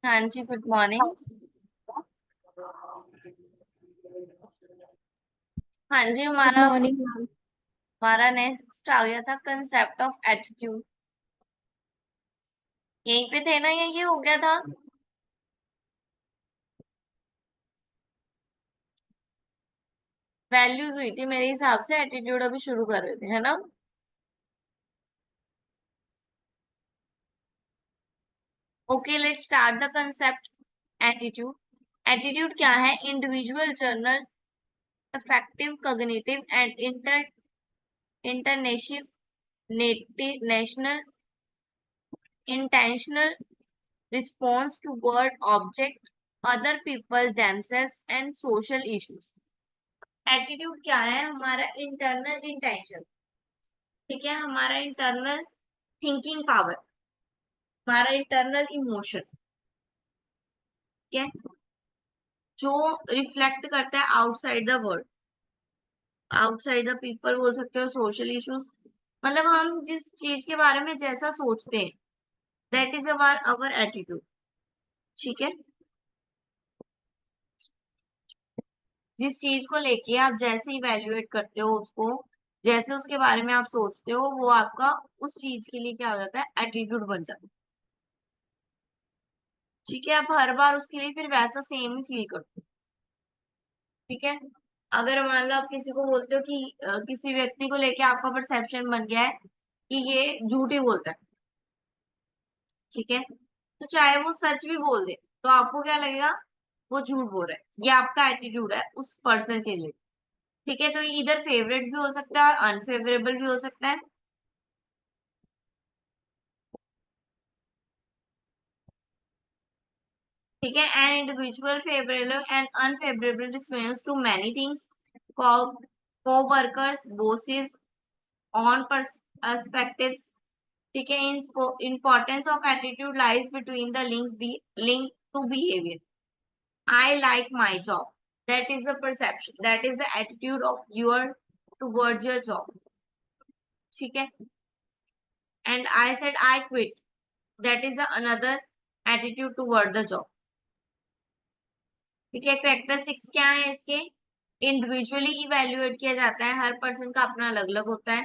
हाँ जी, good morning. हाँ जी, good हमारा मॉर्निंग मैम। हमारा नेक्स्ट आ गया था कंसेप्ट ऑफ एटीट्यूड। यहीं पे थे ना, ये हो गया था। वैल्यूज हुई थी मेरे हिसाब से, एटीट्यूड अभी शुरू कर रहे थे, है ना। Okay, let's start the concept attitude. Attitude क्या है? Individual general effective cognitive and international national intentional response toward object other people themselves and social issues. Attitude क्या है? हमारा इंटरनल इंटेंशन, ठीक है, हमारा इंटरनल थिंकिंग पावर, हमारा internal emotion, ठीक है, जो रिफ्लेक्ट करता है outside the world, outside the people बोल सकते हो, सोशल इश्यूज। मतलब हम जिस चीज के बारे में जैसा सोचते हैं, that is our our attitude, ठीक है। जिस चीज को लेके आप जैसे इवेल्युएट करते हो उसको, जैसे उसके बारे में आप सोचते हो, वो आपका उस चीज के लिए क्या हो जाता है? एटीट्यूड बन जाता है, ठीक है। आप हर बार उसके लिए फिर वैसा सेम ही फील करते हो, ठीक है। अगर मान लो आप किसी को बोलते हो कि किसी व्यक्ति को लेके आपका परसेप्शन बन गया है कि ये झूठ ही बोलता है, ठीक है, तो चाहे वो सच भी बोल दे, तो आपको क्या लगेगा? वो झूठ बोल रहा है। ये आपका एटीट्यूड है उस पर्सन के लिए, ठीक है। तो ये इधर फेवरेट भी हो सकता है और अनफेवरेबल भी हो सकता है, ठीक है। An individual favourable and unfavourable response to many things, co-workers, bosses, on perspectives, ठीक है। Importance of attitude lies between the link to behaviour. I like my job. That is the perception. That is the attitude of your towards your job. ठीक है. And I said I quit. That is the another attitude toward the job. ठीक है. Characteristics क्या है इसके? Individually evaluate किया जाता है, हर पर्सन का अपना अलग अलग होता है।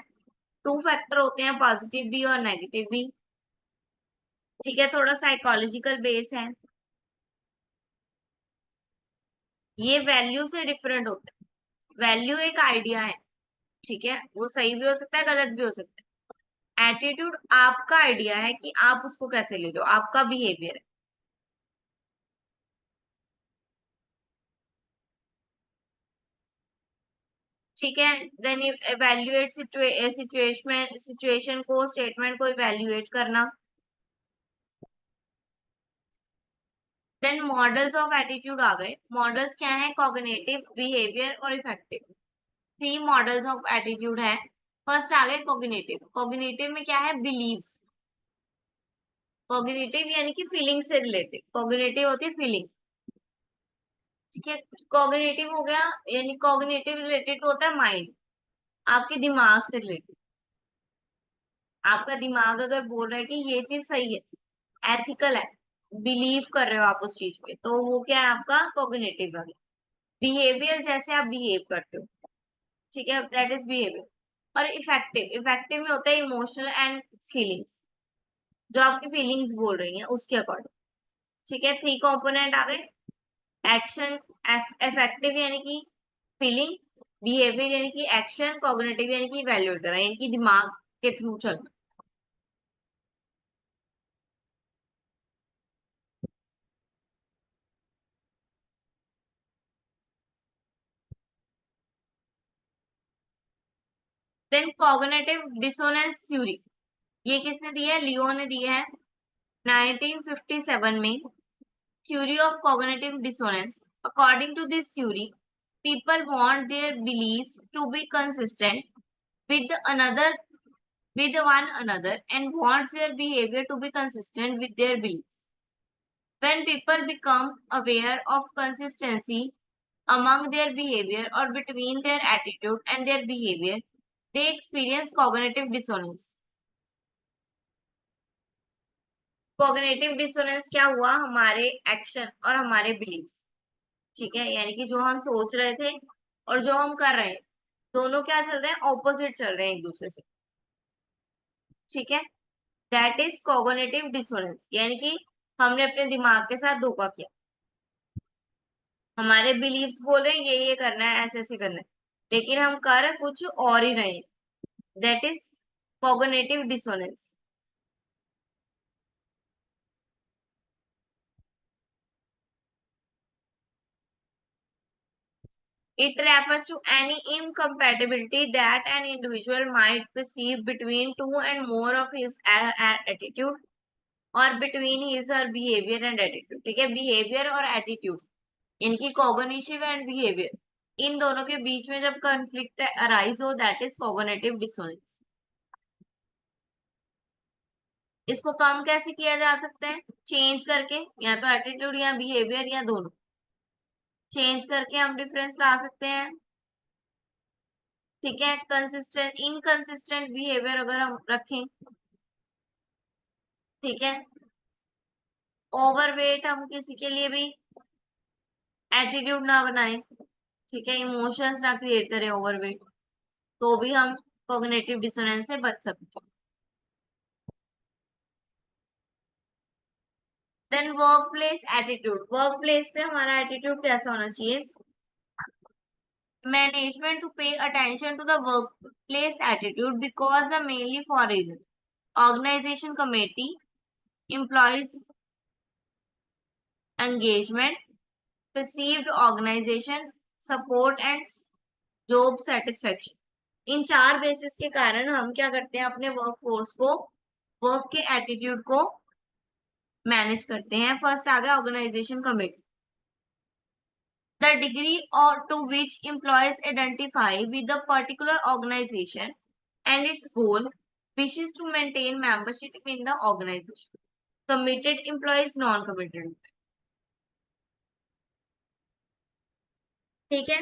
टू फैक्टर होते हैं, पॉजिटिव भी और नेगेटिव भी, ठीक है। थोड़ा साइकोलॉजिकल बेस है, ये वैल्यू से डिफरेंट होता है। वैल्यू एक आइडिया है, ठीक है, वो सही भी हो सकता है, गलत भी हो सकता है। एटीट्यूड आपका आइडिया है कि आप उसको कैसे ले लो, आपका बिहेवियर है, ठीक है। देन इवेल्युएट सिचुएशन को, स्टेटमेंट को इवेल्युएट करना। देन मॉडल्स ऑफ एटीट्यूड आ गए। मॉडल्स क्या है? कॉग्निटिव, बिहेवियर और effective. Three models of attitude है। फर्स्ट आ गए कॉग्निटिव। कॉग्निटिव में क्या है? बिलीव्स। कॉग्निटिव यानी कि फीलिंग से रिलेटेड, कॉग्निटिव होती है फीलिंग, ठीक है। कॉग्निटिव हो गया, यानी कॉग्निटिव रिलेटेड होता है माइंड, आपके दिमाग से रिलेटेड। आपका दिमाग अगर बोल रहा है कि ये चीज सही है, एथिकल है, बिलीव कर रहे हो आप उस चीज पे, तो वो क्या है? आपका कॉग्निटिव है। बिहेवियर, जैसे आप बिहेव करते हो, ठीक है, दैट इज बिहेवियर। और इफेक्टिव, इफेक्टिव में होता है इमोशनल एंड फीलिंग्स, जो आपकी फीलिंग्स बोल रही हैं उसके अकॉर्डिंग, ठीक है। थ्री कंपोनेंट आ गए। एक्शन, इफेक्टिव यानी कि फीलिंग, बिहेवियर यानी कि एक्शन, कॉग्निटिव यानी कि वैल्यू करना, यानी कि दिमाग के थ्रू चलना। देन कॉग्निटिव डिसोनेंस थ्योरी, ये किसने दिया है? लियो ने दिया है 1957 में। Theory of cognitive dissonance. According to this theory, people want their beliefs to be consistent with another with one another and wants their behavior to be consistent with their beliefs. When people become aware of consistency among their behavior or between their attitude and their behavior, they experience cognitive dissonance. Cognitive dissonance क्या हुआ, हमारे action और हमारे beliefs, ठीक है, यानी कि जो हम सोच रहे थे और जो हम कर रहे हैं दोनों क्या चल रहे हैं, ऑपोजिट चल रहे हैं एक दूसरे से, ठीक है। दैट इज कॉग्निटिव डिसोनेंस, यानी कि हमने अपने दिमाग के साथ धोखा किया, हमारे बिलीव्स बोल रहे हैं ये करना है, ऐसे ऐसे करना है, लेकिन हम कर कुछ और ही रहे हैं। That is cognitive dissonance. It refers to any incompatibility that an individual might perceive between two and more of his attitude और between his or behavior and attitude, ठीक है, बिहेवियर और एटीट्यूड, इनकी कॉग्निटिव एंड बिहेवियर, इन दोनों के बीच में जब conflict arise हो, दैट इज कॉग्निटिव डिसोनेंस। इसको कम कैसे किया जा सकता है, चेंज करके, या तो एटीट्यूड या बिहेवियर या दोनों, चेंज करके हम डिफरेंस ला सकते हैं, ठीक है। कंसिस्टेंट इनकंसिस्टेंट बिहेवियर अगर हम रखें, ठीक है, ओवरवेट हम किसी के लिए भी एटीट्यूड ना बनाए, ठीक है, इमोशंस ना क्रिएट करें ओवरवेट, तो भी हम कॉग्निटिव डिसोनेंस से बच सकते हैं। Then work place attitude, work place पे हमारा एटीट्यूड कैसा होना चाहिए, management to pay attention to the work place attitude because the mainly for reason organization committee employees engagement perceived organization support and job satisfaction, इन चार basis के कारण हम क्या करते हैं, अपने वर्क फोर्स को, वर्क के एटीट्यूड को मैनेज करते हैं। फर्स्ट आ गया ऑर्गेनाइजेशन कमिटी, द डिग्री और to which employees identify with the particular organisation and its goal wishes to maintain membership in the organization, committed employees, non committed, ठीक है।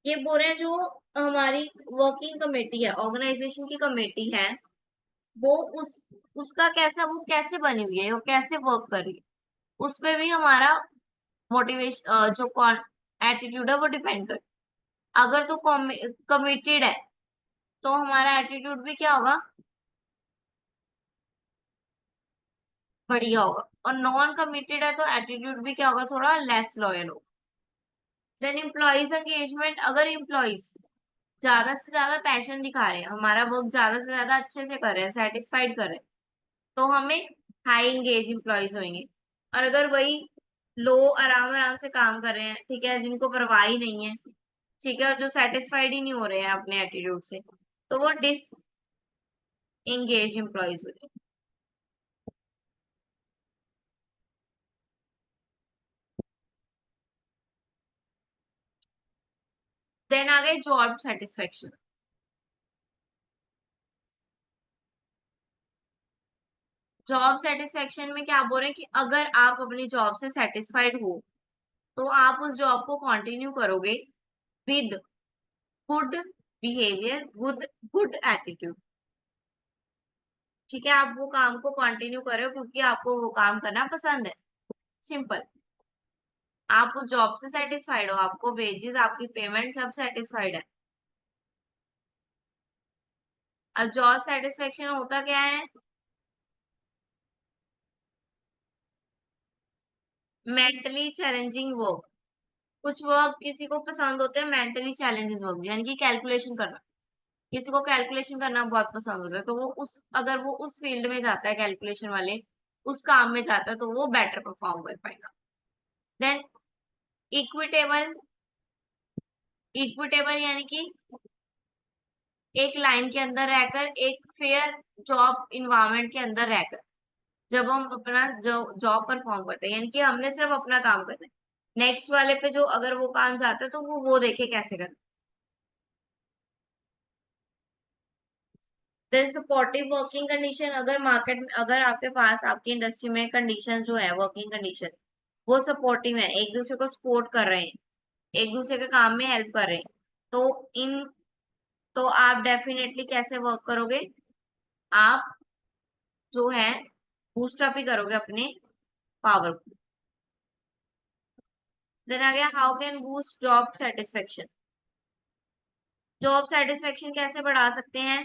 ये बोल रहे हैं जो हमारी वर्किंग कमेटी है, ऑर्गेनाइजेशन की कमेटी है, वो उसका कैसा, वो कैसे बनी हुई है, वो कैसे वर्क कर रही है, उस पे भी हमारा मोटिवेशन जो एटीट्यूड है वो डिपेंड कर, अगर तो कमिटेड है तो हमारा एटीट्यूड भी क्या होगा, बढ़िया होगा, और नॉन कमिटेड है तो एटीट्यूड भी क्या होगा, थोड़ा लेस लॉयल होगा। देन एम्प्लॉइज एंगेजमेंट, अगर एम्प्लॉइज ज्यादा से ज्यादा पैशन दिखा रहे हैं, हमारा वर्क ज्यादा से ज्यादा अच्छे से कर रहे हैं, सेटिस्फाइड कर रहे हैं, तो हमें हाई एंगेज एम्प्लॉयज होंगे। और अगर वही लो आराम आराम से काम कर रहे हैं, ठीक है, जिनको परवाह ही नहीं है, ठीक है, जो सेटिस्फाइड ही नहीं हो रहे हैं अपने एटीट्यूड से, तो वो डिस एंगेज एम्प्लॉयज हो जाए। देन आ गए जॉब सेटिस्फेक्शन, जॉब सेटिस्फेक्शन में क्या बोल रहे हैं कि अगर आप अपनी जॉब से सेटिस्फाइड हो तो आप उस जॉब को कंटिन्यू करोगे with good behaviour, good good attitude, ठीक है, आप वो काम को कंटिन्यू करो क्योंकि आपको वो काम करना पसंद है, सिंपल। आप उस जॉब से सेटिस्फाइड हो, आपको वेजेस, आपकी पेमेंट सब सेटिस्फाइड है। अब जॉब सेटिस्फेक्शन होता क्या है, मेंटली चैलेंजिंग वर्क, कुछ वर्क किसी को पसंद होते हैं मेंटली चैलेंजिंग वर्क, यानी कि कैलकुलेशन करना, किसी को कैलकुलेशन करना बहुत पसंद होता है, तो वो उस, अगर वो उस फील्ड में जाता है, कैलकुलेशन वाले उस काम में जाता है, तो वो बेटर परफॉर्म कर पाएगा। देन इक्विटेबल, इक्विटेबल यानी कि एक लाइन के अंदर रहकर, एक फेयर जॉब इन्वायरमेंट के अंदर रहकर, जब हम अपना जो जॉब परफॉर्म करते हैं, यानी कि हमने सिर्फ अपना काम करना है, नेक्स्ट वाले पे जो अगर वो काम जाता है तो वो देखे कैसे करना। देन सपोर्टिव वर्किंग कंडीशन, अगर मार्केट में, अगर आपके पास आपकी इंडस्ट्री में कंडीशन जो है, वर्किंग कंडीशन वो सपोर्टिव है, एक दूसरे को सपोर्ट कर रहे हैं, एक दूसरे के काम में हेल्प कर रहे हैं, तो इन, तो आप डेफिनेटली कैसे वर्क करोगे, आप जो है बूस्ट अप ही करोगे अपने पावर को। देन आ गया how can boost job satisfaction. Job satisfaction कैसे बढ़ा सकते हैं?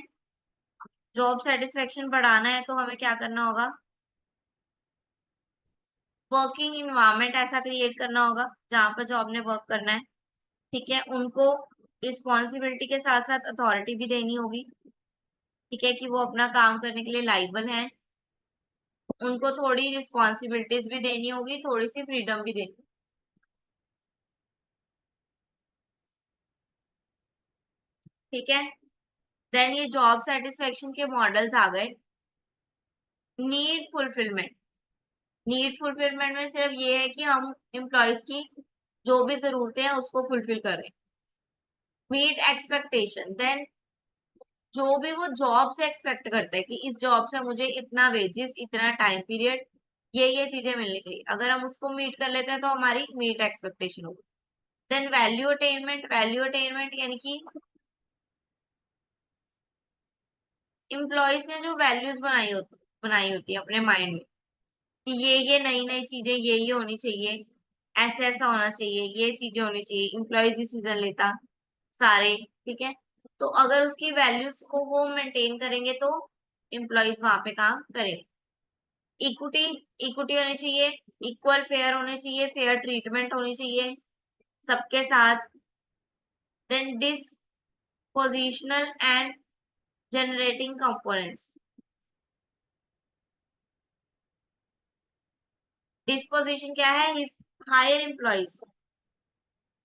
जॉब सेटिस्फेक्शन बढ़ाना है तो हमें क्या करना होगा? वर्किंग इन्वायरमेंट ऐसा क्रिएट करना होगा जहां पर जॉब ने वर्क करना है। ठीक है, उनको रिस्पॉन्सिबिलिटी के साथ साथ अथॉरिटी भी देनी होगी। ठीक है, कि वो अपना काम करने के लिए लाइबल हैं। उनको थोड़ी रिस्पॉन्सिबिलिटीज भी देनी होगी, थोड़ी सी फ्रीडम भी देनी। ठीक है, देन ये जॉब सेटिस्फेक्शन के मॉडल्स आ गए। Need fulfilment. नीड फुलफिलमेंट में सिर्फ ये है कि हम एम्प्लॉयज की जो भी जरूरतें हैं उसको फुलफिल करें। मीट एक्सपेक्टेशन, देन जो भी वो जॉब से एक्सपेक्ट करते हैं कि इस जॉब से मुझे इतना वेजेस, इतना टाइम पीरियड, ये चीजें मिलनी चाहिए। अगर हम उसको मीट कर लेते हैं तो हमारी मीट एक्सपेक्टेशन होगी। Then value attainment. Value attainment यानी कि एम्प्लॉयज ने जो वैल्यूज बनाई होती है अपने माइंड में कि ये नई नई चीजें ये होनी चाहिए, ऐसा ऐसा होना चाहिए, ये चीजें होनी चाहिए, एम्प्लॉय डिसीजन लेता सारे। ठीक है, तो अगर उसकी वैल्यूज को वो मेंटेन करेंगे तो एम्प्लॉयज वहां पे काम करेंगे। इक्विटी। इक्विटी होनी चाहिए, इक्वल फेयर होने चाहिए, फेयर ट्रीटमेंट होनी चाहिए सबके साथ। Then dispositional and generating components. Disposition क्या है? हायर एम्प्लॉयज,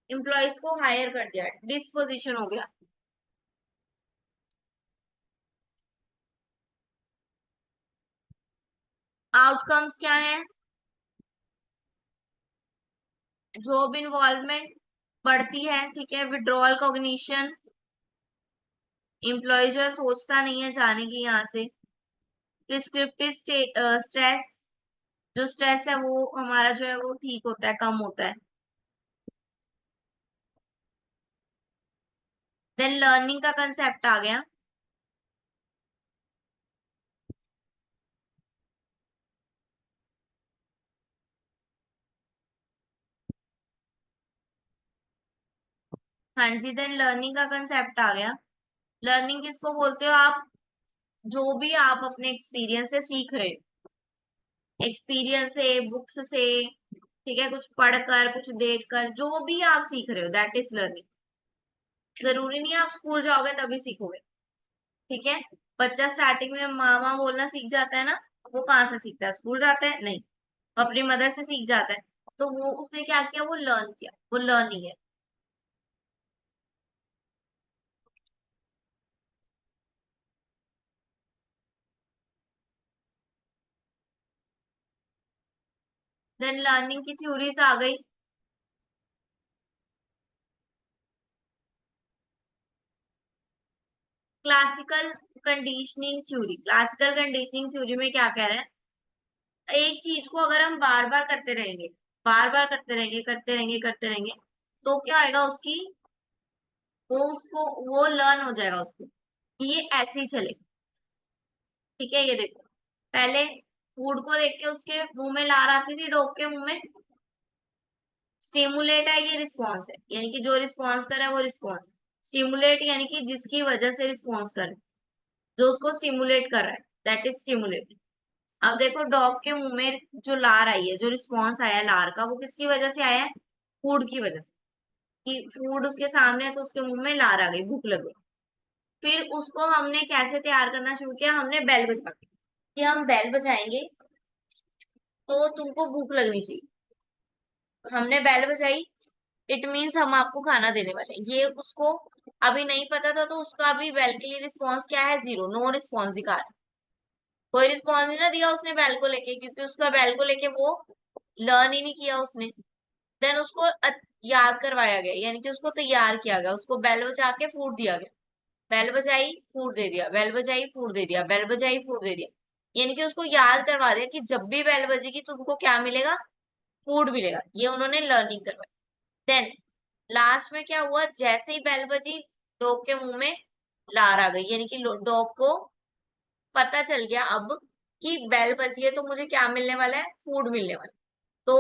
एम्प्लॉयज को हायर कर दिया, डिस्पोजिशन हो गया। आउटकम्स क्या है? जॉब इन्वॉल्वमेंट बढ़ती है। ठीक है, विड्रॉल कॉग्निशन, एम्प्लॉय जो है सोचता नहीं है जाने की यहाँ से। प्रिस्क्रिप्टिव स्ट्रेस, जो स्ट्रेस है वो हमारा जो है वो ठीक होता है, कम होता है। देन लर्निंग का कंसेप्ट आ गया। हाँ जी, देन लर्निंग का कंसेप्ट आ गया। लर्निंग किसको बोलते हो आप? जो भी आप अपने एक्सपीरियंस से सीख रहे हो, एक्सपीरियंस से, बुक्स से, ठीक है, कुछ पढ़कर, कुछ देखकर, जो भी आप सीख रहे हो दैट इज लर्निंग। जरूरी नहीं है आप स्कूल जाओगे तभी सीखोगे। ठीक है, बच्चा स्टार्टिंग में मामा बोलना सीख जाता है ना, वो कहाँ से सीखता है? स्कूल जाता है? नहीं, वो अपनी मदर से सीख जाता है। तो वो उसने क्या किया? वो लर्न किया, वो लर्निंग है। देन लर्निंग की थ्योरीज आ गई। Classical conditioning theory. Classical conditioning theory में क्या कह रहे हैं? एक चीज को अगर हम बार बार करते रहेंगे, बार बार करते रहेंगे, करते रहेंगे, करते रहेंगे, तो क्या आएगा उसकी, वो लर्न हो जाएगा उसको कि ये ऐसे ही चले। ठीक है, ये देखो, पहले फूड को देख के उसके मुंह में लार आती थी, डॉग के मुंह में। स्टिमुलेट है, ये रिस्पॉन्स है, यानी कि जो रिस्पॉन्स कर रहा है वो रिस्पॉन्स। स्टिमुलेट यानी कि जिसकी वजह से रिस्पॉन्स कर रहा है, जो उसको स्टिमुलेट कर रहा है, दैट इज स्टिमुलेट। अब देखो, डॉग के मुंह में जो लार आई है, जो रिस्पॉन्स आया है लार का, वो किसकी वजह से आया है? फूड की वजह से। कि फूड उसके सामने है तो उसके मुंह में लार आ गई, भूख लग गई। फिर उसको हमने कैसे तैयार करना शुरू किया? हमने बेल बजा के, कि हम बेल बजाएंगे तो तुमको भूख लगनी चाहिए। हमने बेल बजाई, इट मीन्स हम आपको खाना देने वाले हैं। ये उसको अभी नहीं पता था, तो उसका अभी बेल के लिए रिस्पॉन्स क्या है? जीरो, नो रिस्पॉन्स दिखा रहा है। कोई रिस्पॉन्स नहीं ना दिया उसने बेल को लेके, क्योंकि उसका बेल को लेके वो लर्न ही नहीं किया उसने। देन उसको याद करवाया गया, यानी कि उसको तैयार किया गया, उसको बेल बजा के फूड दिया गया। बेल बजाई, फूड दे दिया, बेल बजाई, फूड दे दिया, बेल बजाई, फूड दे दिया। यानी कि उसको याद करवा दिया कि जब भी बेल बजेगी तुमको क्या मिलेगा? फूड मिलेगा। ये उन्होंने लर्निंग करवाई। देन लास्ट में क्या हुआ? जैसे ही बेल बजी, डॉग के मुंह में लार आ गई, यानी कि डॉग को पता चल गया अब कि बेल बजी है तो मुझे क्या मिलने वाला है, फूड मिलने वाला है। तो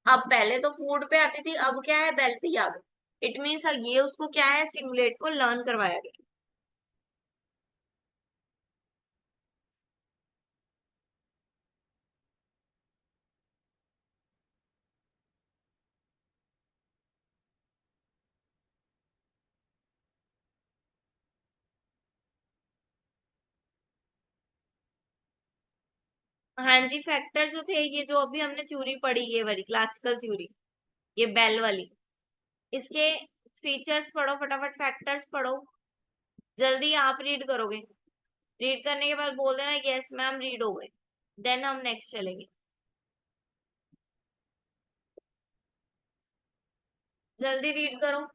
अब पहले तो फूड पे आती थी, अब क्या है, बेल पे ही आ गई। इट मीन्स ये उसको क्या है, सिमुलेट को लर्न करवाया गया। हाँ जी, फैक्टर जो थे, ये जो अभी हमने थ्योरी पढ़ी, ये वाली क्लासिकल थ्योरी, ये बेल वाली, इसके फीचर्स पढ़ो फटाफट, फैक्टर्स पढ़ो। जल्दी आप रीड करोगे, रीड करने के बाद बोल देना यस मैम रीड हो गए, देन हम नेक्स्ट चलेंगे। जल्दी रीड करो।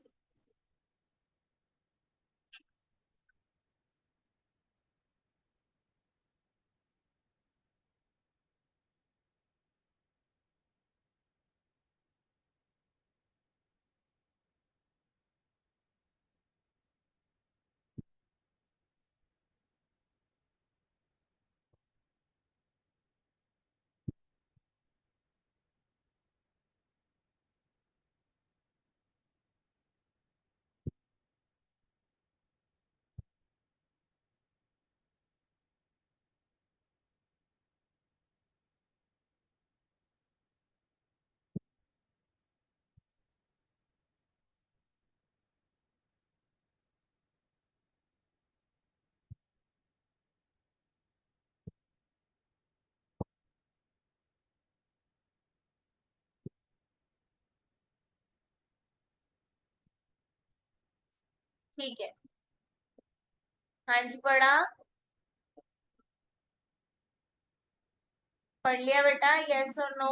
ठीक है। हाँ जी, पढ़ा। पढ़ लिया बेटा, यस और नो।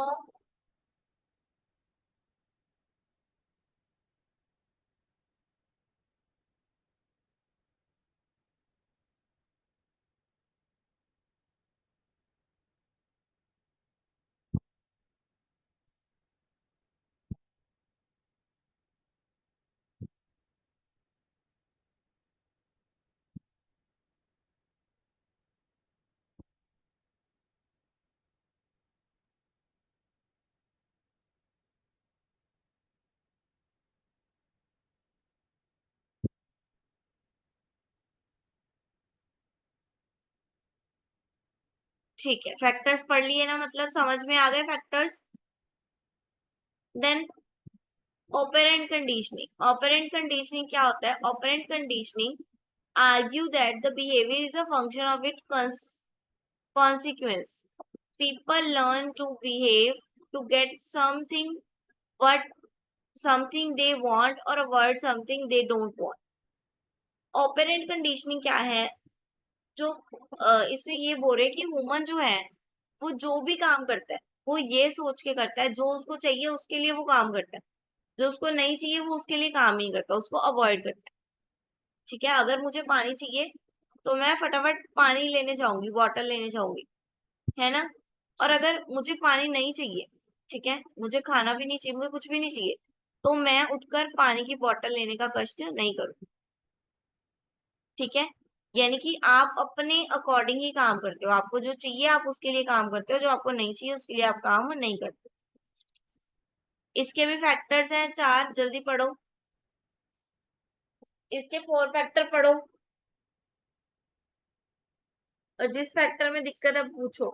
ठीक है, फैक्टर्स पढ़ लिए ना, मतलब समझ में आ गए factors. Then operant conditioning. Operant conditioning क्या होता है? Operant conditioning argue that the behavior is a function of its consequence. People learn to behave to get something, but something they want, or avoid something they don't want. Operand conditioning क्या है? जो इसमें ये बोल रहे हैं कि human जो है, वो जो भी काम करता है, वो ये सोच के करता है, जो उसको चाहिए उसके लिए वो काम करता है, जो उसको नहीं चाहिए वो उसके लिए काम नहीं करता, उसको अवॉइड करता है। ठीक है, अगर मुझे पानी चाहिए तो मैं फटाफट पानी लेने जाऊंगी, बॉटल लेने जाऊंगी, है ना। और अगर मुझे पानी नहीं चाहिए, ठीक है, मुझे खाना भी नहीं चाहिए, मुझे कुछ भी नहीं चाहिए, तो मैं उठकर पानी की बॉटल लेने का कष्ट नहीं करूँ। ठीक है, यानी कि आप अपने अकॉर्डिंग ही काम करते हो, आपको जो चाहिए आप उसके लिए काम करते हो, जो आपको नहीं चाहिए उसके लिए आप काम नहीं करते। इसके भी फैक्टर्स हैं चार, जल्दी पढ़ो। इसके फोर फैक्टर पढ़ो, और जिस फैक्टर में दिक्कत है पूछो।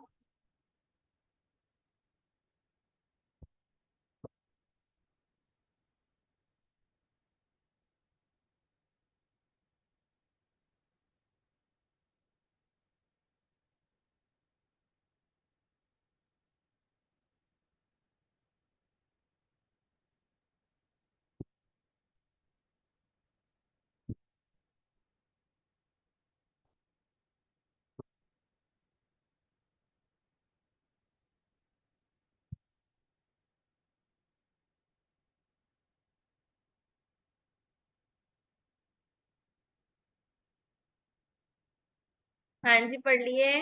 हाँ जी, पढ़ लिए।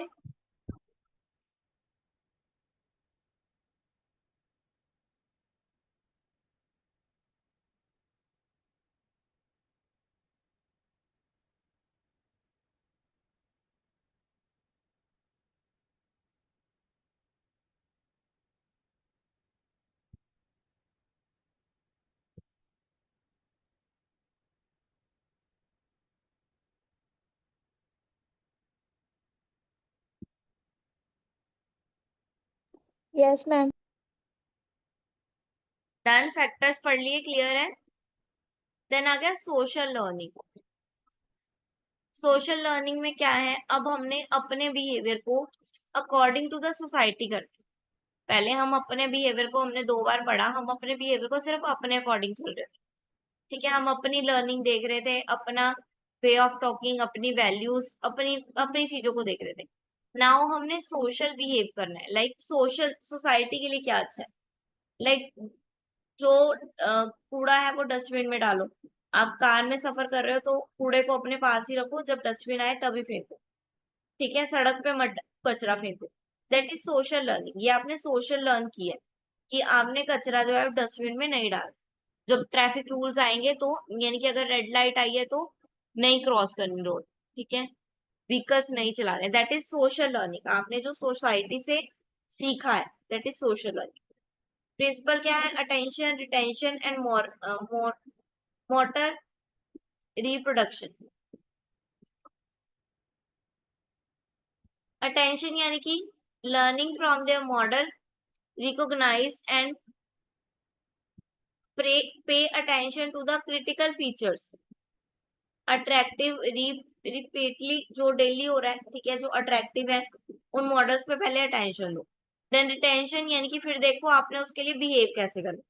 Yes ma'am. डन, फैक्टर्स पढ़ लिए, क्लियर है। देन आ गया सोशल लर्निंग। सोशल लर्निंग में क्या है, अब हमने अपने बिहेवियर को अकॉर्डिंग टू द सोसाइटी कर, पहले हम अपने बिहेवियर को हमने 2 बार पढ़ा, हम अपने बिहेवियर को सिर्फ अपने अकॉर्डिंग चल रहे थे, ठीक है, हम अपनी लर्निंग देख रहे थे, अपना वे ऑफ टॉकिंग, अपनी वैल्यूज, अपनी अपनी चीजों को देख रहे थे। नाउ हमने सोशल बिहेव करना है, लाइक सोशल सोसाइटी के लिए क्या अच्छा है, लाइक जो कूड़ा है वो डस्टबिन में डालो। आप कार में सफर कर रहे हो तो कूड़े को अपने पास ही रखो, जब डस्टबिन आए तभी फेंको, ठीक है, सड़क पे मत कचरा फेंको। दैट इज सोशल लर्निंग, ये आपने सोशल लर्न किया कि आपने कचरा जो है डस्टबिन में नहीं डाल। जब ट्रैफिक रूल्स आएंगे तो, यानी कि अगर रेड लाइट आई है तो नहीं क्रॉस करनी रोड, ठीक है, व्हीकल्स नहीं चलाने, दैट इज सोशल लर्निंग, आपने जो सोसाइटी से सीखा है, that is social learning. Principle क्या है, attention, retention and motor reproduction. Attention यानी कि learning from their model, recognise and pay attention to the critical features, attractive, repeatedly, जो डेली हो रहा है, ठीक है, जो अट्रैक्टिव है, उन मॉडल्स पे पहले अटेंशन दो। देन रिटेंशन यानी कि फिर देखो आपने उसके लिए बिहेव कैसे करना,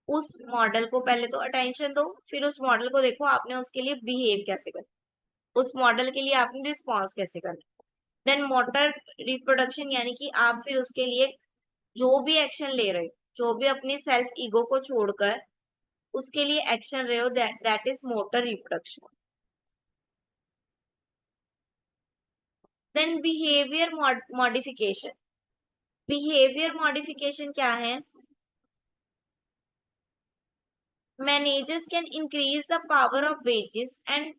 उस मॉडल को पहले तो अटेंशन दो, फिर उस मॉडल को देखो आपने उसके लिए बिहेव कैसे करना, उस मॉडल के लिए आपने रिस्पॉन्स कैसे करना। देन मोटर रिप्रोडक्शन यानी कि आप फिर उसके लिए जो भी एक्शन ले रहे हो, जो भी अपनी सेल्फ ईगो को छोड़कर उसके लिए एक्शन रहे हो, that is motor reproduction. Then behaviour modification. Behaviour modification क्या है, managers can increase the power of wages and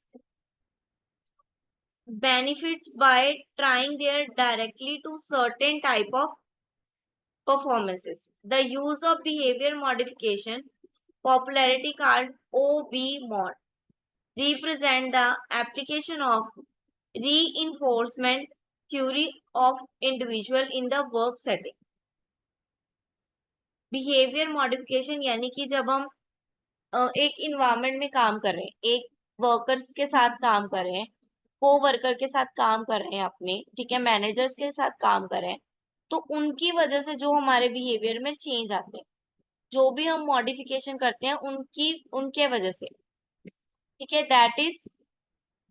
benefits by trying their directly to certain type of performances. The use of behavior modification, popularity called OB mod, represent the application of reinforcement theory of individual in the work setting. Behaviour modification यानी कि जब हम एक environment में काम कर रहे हैं, एक वर्कर्स के साथ काम कर रहे हैं, को वर्कर के साथ काम कर रहे हैं अपने, ठीक है, मैनेजर्स के साथ काम कर रहे हैं, तो उनकी वजह से जो हमारे बिहेवियर में चेंज आते हैं, जो भी हम मॉडिफिकेशन करते हैं उनकी उनके वजह से, ठीक है, दैट इज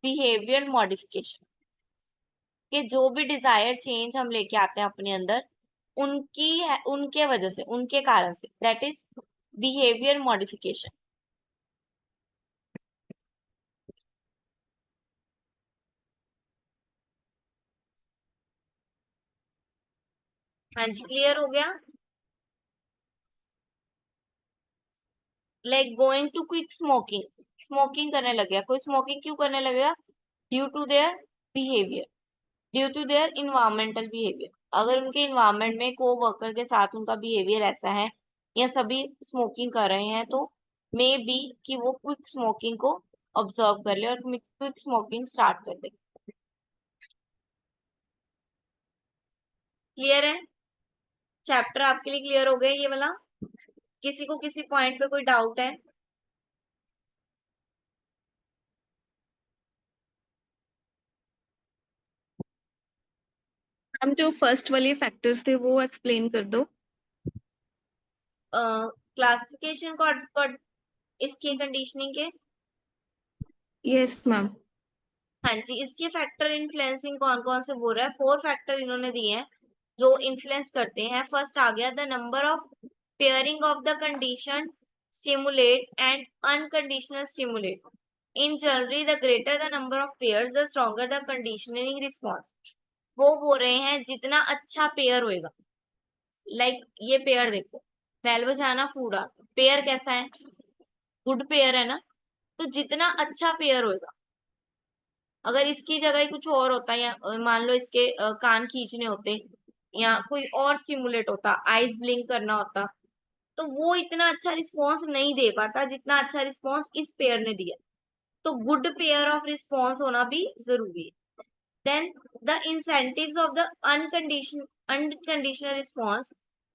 बिहेवियर मॉडिफिकेशन, कि जो भी डिजायर चेंज हम लेके आते हैं अपने अंदर, उनकी उनके वजह से, उनके कारण से, दैट इज बिहेवियर मॉडिफिकेशन। हाँ जी, क्लियर हो गया। Like going to quick smoking, smoking करने लग गया, कोई स्मोकिंग क्यों करने लगेगा, due to their behaviour, due to their environmental behaviour. अगर उनके इन्वायरमेंट में को वर्कर के साथ उनका बिहेवियर ऐसा है या सभी स्मोकिंग कर रहे हैं, तो मे बी कि वो क्विक स्मोकिंग को ऑब्जर्व कर ले और क्विक स्मोकिंग स्टार्ट कर दे। क्लियर है, चैप्टर आपके लिए क्लियर हो गया ये वाला। किसी को किसी पॉइंट पे कोई डाउट है? हम जो फर्स्ट वाले फैक्टर्स थे वो एक्सप्लेन कर दो। क्लासिफिकेशन को इसकी कंडीशनिंग के, यस मैम। हाँ जी, इसके फैक्टर इन्फ्लुएंसिंग कौन कौन से बोल रहा है, 4 फैक्टर इन्होंने दिए हैं जो इन्फ्लुएंस करते हैं। फर्स्ट आ गया the number of pairing of the condition stimulate and unconditional stimulate, in generally the greater the number of pairs the stronger the conditioning response. वो बोल रहे हैं जितना अच्छा पेयर होएगा, लाइक ये पेयर देखो, बैल बजाना फूडा, पेयर कैसा है, गुड पेयर है ना, तो जितना अच्छा पेयर होएगा, अगर इसकी जगह ही कुछ और होता या मान लो इसके कान खींचने होते या कोई और स्टिमुलेट होता, आईज ब्लिंक करना होता, तो वो इतना अच्छा रिस्पॉन्स नहीं दे पाता जितना अच्छा रिस्पॉन्स इस पेयर ने दिया। तो गुड पेयर ऑफ रिस्पॉन्स होना भी जरूरी है। Then the incentives of the unconditional response.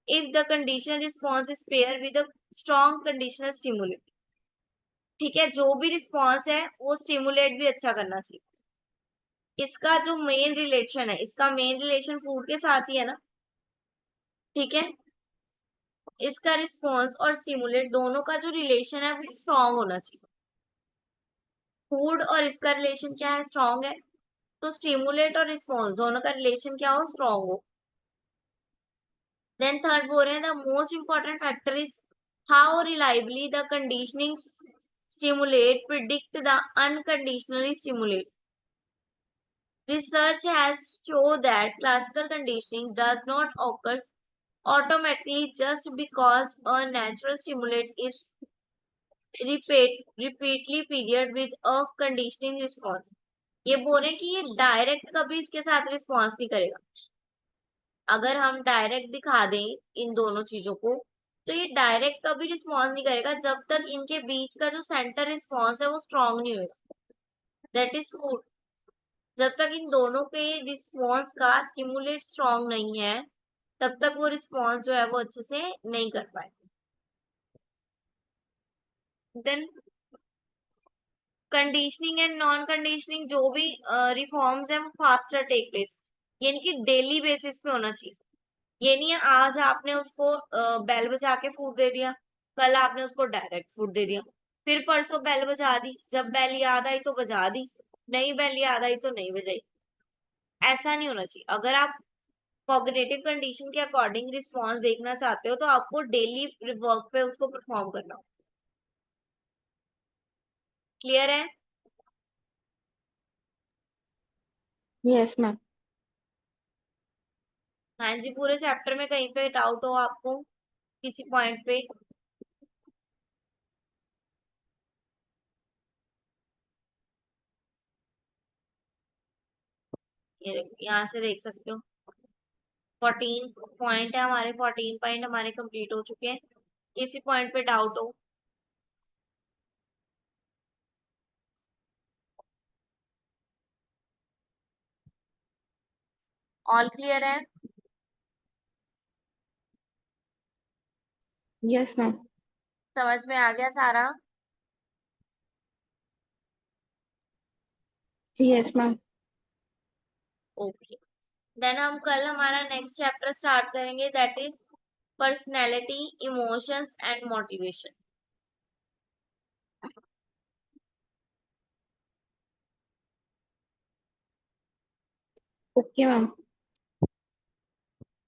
If the conditional response is paired with a strong conditional stimulus, ठीक है, जो भी रिस्पॉन्स है वो स्टिमुलेट भी अच्छा करना चाहिए। इसका जो मेन रिलेशन है, इसका मेन रिलेशन फूड के साथ ही है ना, ठीक है। इसका रिस्पॉन्स और स्टिमुलेट दोनों का जो रिलेशन है वो स्ट्रांग होना चाहिए। फूड और इसका रिलेशन क्या है, स्ट्रांग है, तो स्टिमुलेट और रिस्पॉन्स दोनों का रिलेशन क्या हो, स्ट्रांग हो। देन थर्ड बोल रहे हैं the most important factor is how reliably the conditioning stimulate predict the unconditionally stimulate. Research has shown that classical conditioning does not occur automatically just because a natural stimulate is repeatedly paired with a conditioning response। ये बोल रहे हैं कि ये direct कभी इसके साथ response नहीं करेगा। अगर हम डायरेक्ट दिखा दें इन दोनों चीजों को, तो ये डायरेक्ट कभी रिस्पॉन्स नहीं करेगा जब तक इनके बीच का जो सेंटर रिस्पॉन्स है वो स्ट्रांग नहीं होगा, दैट इज फूड। जब तक इन दोनों के रिस्पॉन्स का स्टिमुलेट स्ट्रांग नहीं है, तब तक वो रिस्पॉन्स जो है वो अच्छे से नहीं कर पाए। Then conditioning and non conditioning जो भी रिफॉर्म्स है वो फास्टर टेक प्लेस, ये इनकी डेली बेसिस पे होना चाहिए। ये नहीं है आज आपने उसको बेल बजा के फूड दे दिया, कल आपने उसको डायरेक्ट फूड दे दिया, फिर परसों बेल बजा दी, जब बेल याद आई तो बजा दी, नहीं बेल याद आई तो नहीं बजाई। ऐसा नहीं होना चाहिए। अगर आप कॉग्निटिव कंडीशन के अकॉर्डिंग रिस्पॉन्स देखना चाहते हो तो आपको डेली वर्क पे उसको परफॉर्म करना हो। क्लियर है? Yes ma'am. हाँ जी, पूरे चैप्टर में कहीं पे डाउट हो आपको किसी पॉइंट पे? ये यहाँ से देख सकते हो 14 पॉइंट है हमारे, 14 पॉइंट हमारे कंप्लीट हो चुके हैं। किसी पॉइंट पे डाउट हो? ऑल क्लियर है? Yes ma'am. समझ में आ गया सारा? Yes ma'am. ओके, देन हम कल हमारा नेक्स्ट चैप्टर स्टार्ट करेंगे, that is personality, emotions and motivation. Okay ma'am.